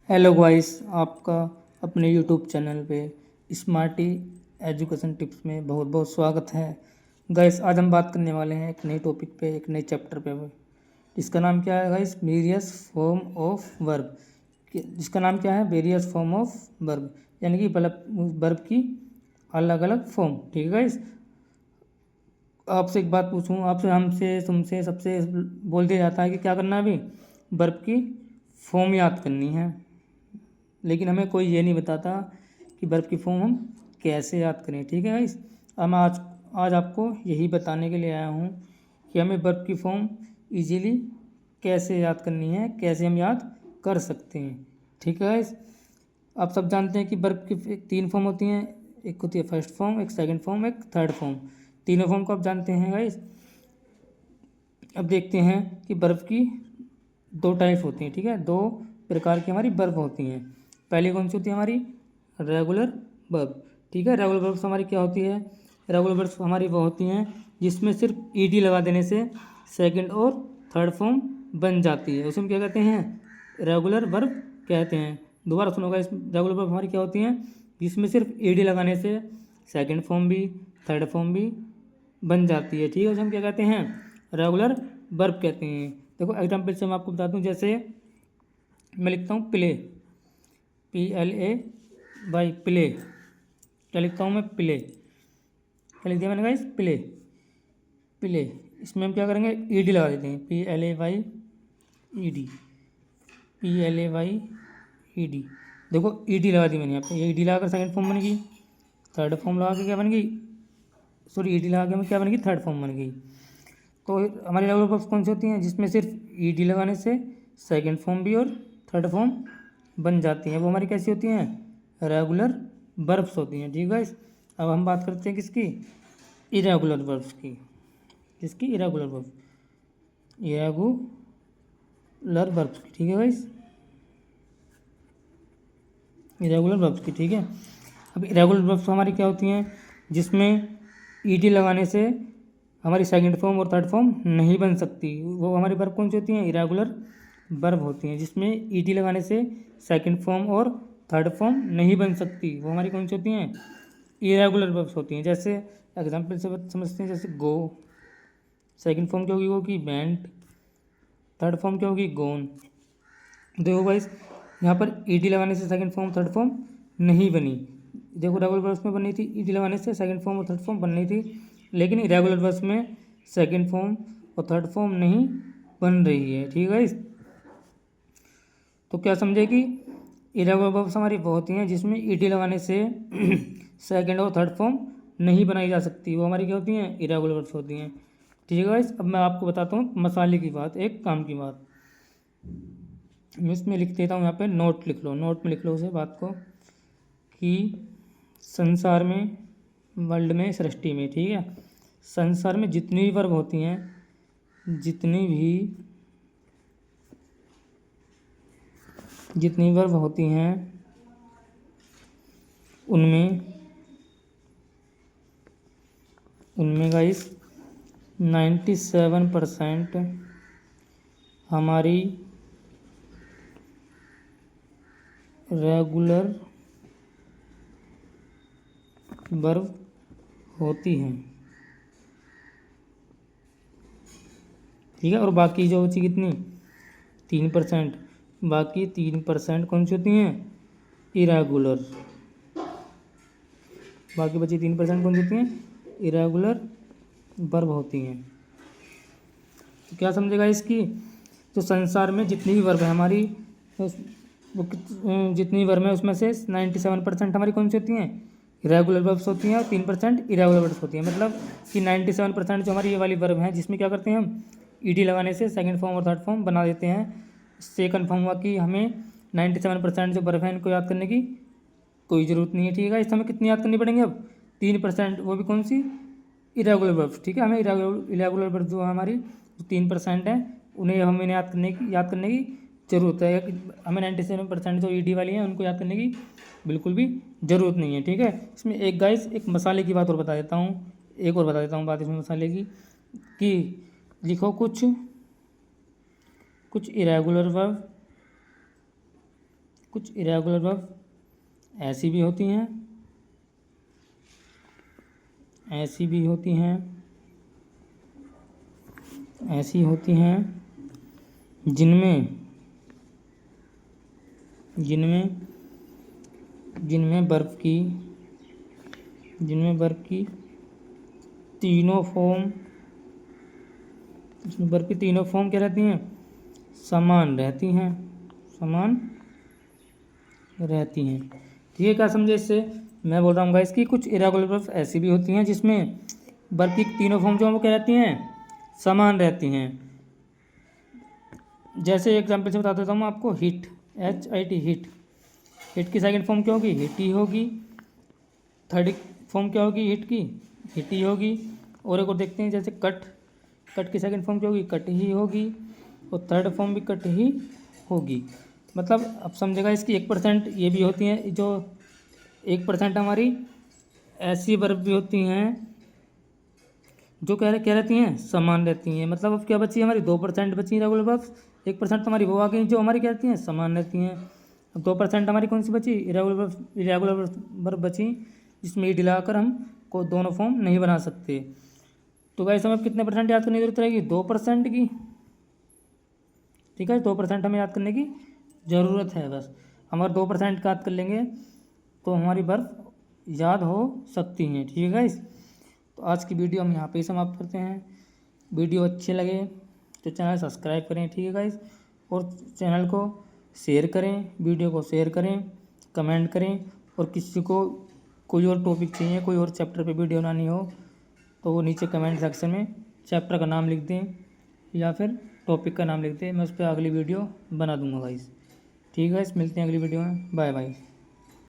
Hello guys, आपका अपने YouTube channel पे स्मार्टी एजुकेशन टिप्स में बहुत बहुत स्वागत है। गाइस, आज हम बात करने वाले हैं एक नए टॉपिक पे, एक नए चैप्टर पे। इसका नाम क्या है guys? Various form of verb. जिसका नाम क्या है? वेरियस फॉर्म ऑफ वर्ब, यानी कि वर्ब की अलग अलग फॉर्म। ठीक है गाइस, आपसे एक बात पूछूं, आपसे हमसे तुमसे सबसे बोल दिया जाता है कि क्या करना है अभी? वर्ब की फॉर्म याद करनी है, लेकिन हमें कोई ये नहीं बताता कि वर्ब की फॉर्म हम कैसे याद करें। ठीक है गाइस, अब मैं आज आपको यही बताने के लिए आया हूँ कि हमें वर्ब की फॉर्म इजीली कैसे याद करनी है, कैसे हम याद कर सकते हैं। ठीक है गाइस, आप सब जानते हैं कि वर्ब की तीन फॉर्म होती हैं। एक होती है फर्स्ट फॉर्म, एक सेकंड फॉर्म, एक थर्ड फॉर्म। तीनों फॉर्म को आप जानते हैं गाइस। अब देखते हैं कि वर्ब की दो टाइप होती हैं। ठीक है, दो प्रकार की हमारी वर्ब होती हैं। पहली कौन सी होती है? हमारी रेगुलर वर्ब। ठीक है, रेगुलर वर्ब्स हमारी क्या होती है? रेगुलर वर्ब्स हमारी वो होती हैं जिसमें सिर्फ ईडी लगा देने से सेकंड और थर्ड फॉर्म बन जाती है। उसमें क्या कहते हैं? रेगुलर वर्ब कहते हैं। दोबारा सुनोगा, इस रेगुलर वर्ब हमारी क्या होती हैं? जिसमें सिर्फ ईडी लगाने से सेकंड फॉर्म भी थर्ड फॉर्म भी बन जाती है। ठीक है, उसे हम क्या कहते हैं? रेगुलर वर्ब कहते हैं। देखो एग्जाम्पल से मैं आपको बता दूं, जैसे मैं लिखता हूँ प्ले, PLAY, प्ले। क्या लिखता हूँ मैं? प्ले। क्या लिख दिया मैंने गाइस? प्ले। प्ले। इसमें हम क्या करेंगे? ईडी लगा देते हैं, PLAY, PLAY। देखो ईडी लगा दी मैंने यहाँ पे, ईडी लगाकर सेकंड फॉर्म बन गई, थर्ड फॉर्म लगा के क्या बन गई? सॉरी, ईडी लगा के क्या बन गई? थर्ड फॉर्म बन गई। तो हमारी रेगुलर वर्ब्स कौन सी होती हैं? जिसमें सिर्फ ईडी लगाने से सेकंड फॉर्म भी और थर्ड फॉर्म बन जाती हैं, वो हमारी कैसी होती हैं? रेगुलर वर्ब्स होती हैं। ठीक है, अब हम बात करते हैं किसकी? इरेगुलर वर्ब्स की। किसकी? इरेगुलर वर्ब्स, इरेगुलर वर्ब्स की। ठीक है गाइस, इरेगुलर वर्ब्स की। ठीक है, अब इरेगुलर वर्ब्स हमारी क्या होती हैं? जिसमें ईडी लगाने से हमारी सेकंड फॉर्म और थर्ड फॉर्म नहीं बन सकती, वो हमारी वर्ब कौन सी होती हैं? इरेगुलर वर्ब होती हैं। जिसमें ईडी लगाने से सेकंड फॉर्म और थर्ड फॉर्म नहीं बन सकती, वो हमारी कौन सी होती हैं? इरेगुलर वर्ब्स होती हैं। जैसे एग्जाम्पल से समझते हैं, जैसे गो, सेकंड फॉर्म क्या होगी? वो की वेंट, थर्ड फॉर्म क्या होगी? गोन। देखो गाइस, यहाँ पर ईडी लगाने से सेकंड फॉर्म थर्ड फॉर्म नहीं बनी। देखो रेगुलर वर्ब्स में बननी थी, ईडी लगाने से सेकंड फॉर्म और थर्ड फॉर्म बननी थी, लेकिन इरेगुलर वर्ब्स में सेकंड फॉर्म और थर्ड फॉर्म नहीं बन रही है। ठीक है गाइस, तो क्या समझे कि इरेगुलर वर्ब्स हमारी वो होती हैं जिसमें ईडी लगाने से सेकंड और थर्ड फॉर्म नहीं बनाई जा सकती, वो हमारी क्या होती हैं? इरेगुलर वर्ब्स होती हैं। ठीक है गाइस, अब मैं आपको बताता हूँ मसाले की बात, एक काम की बात। मैं इसमें लिख देता हूँ, यहाँ पे नोट लिख लो, नोट में लिख लो उसे बात को, कि संसार में, वर्ल्ड में, सृष्टि में, ठीक है, संसार में जितनी भी वर्ब होती हैं, जितनी वर्ब होती हैं, उनमें गाइस 97% हमारी रेगुलर वर्ब होती हैं। ठीक है, और बाकी जो बची कितनी? 3%। बाकी 3% कौन सी होती हैं? इरेगुलर। बाकी बची 3% कौन सी होती हैं? इरेगुलर वर्ब होती हैं। तो क्या समझेगा इसकी? तो संसार में जितनी भी वर्ब है हमारी, जितनी वर्ब है उसमें से 97% हमारी कौन सी होती हैं? रेगुलर वर्ब्स होती हैं, और 3% इरेगुलर वर्ब्स होती हैं। मतलब कि 97% जो हमारी ये वाली वर्ब हैं, जिसमें क्या करते हैं हम? ईडी लगाने से सेकंड फॉर्म और थर्ड फॉर्म बना देते हैं। इससे कन्फर्म हुआ कि हमें 97% जो वर्ब है इनको याद करने की कोई ज़रूरत नहीं है। ठीक है, इस हमें कितनी याद करनी पड़ेंगे अब? 3%, वो भी कौन सी? Irregular verbs. ठीक है, हमें इरेगुलर वर्ब जो हमारी 3% है, उन्हें हमें याद करने की ज़रूरत है। हमें 97% जो ईडी वाली हैं उनको याद करने की बिल्कुल भी ज़रूरत नहीं है। ठीक है, इसमें एक गाइस एक मसाले की बात और बता देता हूँ, एक और बता देता हूँ बात इसमें मसाले की, कि लिखो कुछ इरेगुलर वर्ब कुछ इरेगुलर वर्ब ऐसी भी होती हैं, ऐसी भी होती हैं, ऐसी होती हैं जिनमें जिनमें जिनमें वर्ब की तीनों फॉर्म इसमें वर्ब की तीनों फॉर्म क्या रहती हैं? समान रहती हैं, समान रहती हैं। ठीक है, क्या समझे इससे? मैं बोल रहा हूँ गाइस कि कुछ इरेगुलर वर्ब ऐसी भी होती हैं जिसमें वर्ब की तीनों फॉर्म जो हैं वो क्या रहती हैं? समान रहती हैं। जैसे एग्जाम्पल से बता देता हूँ आपको, हिट, HIT, हिट। हिट की सेकंड फॉर्म क्या होगी? हिट ही होगी। थर्ड फॉर्म क्या होगी हिट की? हिट ही होगी। और एक और देखते हैं, जैसे कट, कट की सेकंड फॉर्म क्या होगी? कट ही होगी। और थर्ड फॉर्म भी कट ही होगी। मतलब अब समझेगा इसकी 1% ये भी होती हैं, जो 1% हमारी ऐसी वर्ब भी होती हैं जो क्या रहती हैं? समान रहती हैं। मतलब अब क्या बची हमारी? 2% बची रेगुलर वर्ब्स। 1% तो हमारी वो आ गई जो हमारी क्या रहती हैं? समान रहती हैं। अब 2% हमारी कौन सी बची? इरेगुलर वर्ब बची, जिसमें ई दिलाकर हम को दोनों फॉर्म नहीं बना सकते। तो गाइस हमें कितने परसेंट याद करने की जरूरत रहेगी? 2% की। ठीक है, 2% हमें याद करने की ज़रूरत है बस। हम अगर 2% याद कर लेंगे तो हमारी वर्ब याद हो सकती हैं। ठीक है गाइस, तो आज की वीडियो हम यहाँ पे ही समाप्त करते हैं। वीडियो अच्छे लगे तो चैनल सब्सक्राइब करें। ठीक है गाइस, और चैनल को शेयर करें, वीडियो को शेयर करें, कमेंट करें। और किसी को कोई और टॉपिक चाहिए, कोई और चैप्टर पे वीडियो बनानी हो तो वो नीचे कमेंट सेक्शन में चैप्टर का नाम लिख दें या फिर टॉपिक का नाम लिख दें। मैं उस पर अगली वीडियो बना दूंगा गाइस। ठीक है गाइस, मिलते हैं अगली वीडियो में। Bye bye.